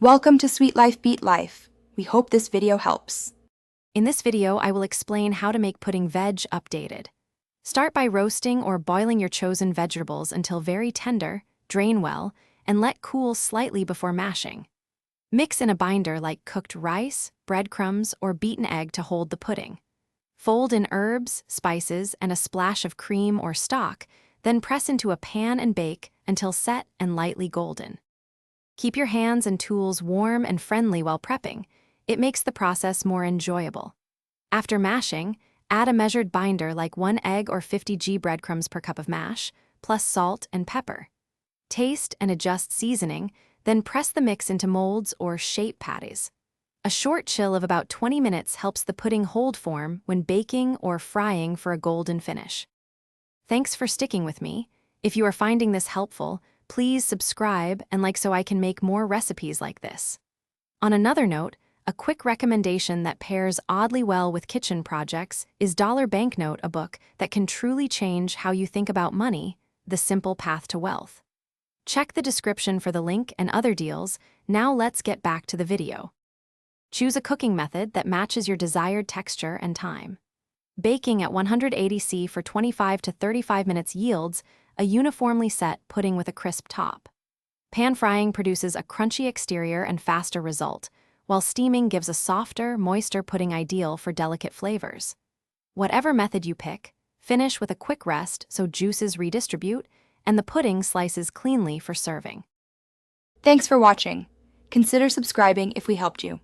Welcome to Sweet Life Beat Life. We hope this video helps. In this video, I will explain how to make pudding veg updated. Start by roasting or boiling your chosen vegetables until very tender, drain well, and let cool slightly before mashing. Mix in a binder like cooked rice, breadcrumbs, or beaten egg to hold the pudding. Fold in herbs, spices, and a splash of cream or stock, then press into a pan and bake until set and lightly golden. Keep your hands and tools warm and friendly while prepping. It makes the process more enjoyable. After mashing, add a measured binder like 1 egg or 50 g breadcrumbs per cup of mash, plus salt and pepper. Taste and adjust seasoning, then press the mix into molds or shape patties. A short chill of about 20 minutes helps the pudding hold form when baking or frying for a golden finish. Thanks for sticking with me. If you are finding this helpful, please subscribe and like so I can make more recipes like this. On another note, a quick recommendation that pairs oddly well with kitchen projects is Dollar Banknote, a book that can truly change how you think about money, The Simple Path to Wealth. Check the description for the link and other deals. Now let's get back to the video. Choose a cooking method that matches your desired texture and time. Baking at 180 C for 25 to 35 minutes yields a uniformly set pudding with a crisp top. Pan frying produces a crunchy exterior and faster result, while steaming gives a softer, moister pudding ideal for delicate flavors. Whatever method you pick, finish with a quick rest so juices redistribute and the pudding slices cleanly for serving. Thanks for watching. Consider subscribing if we helped you.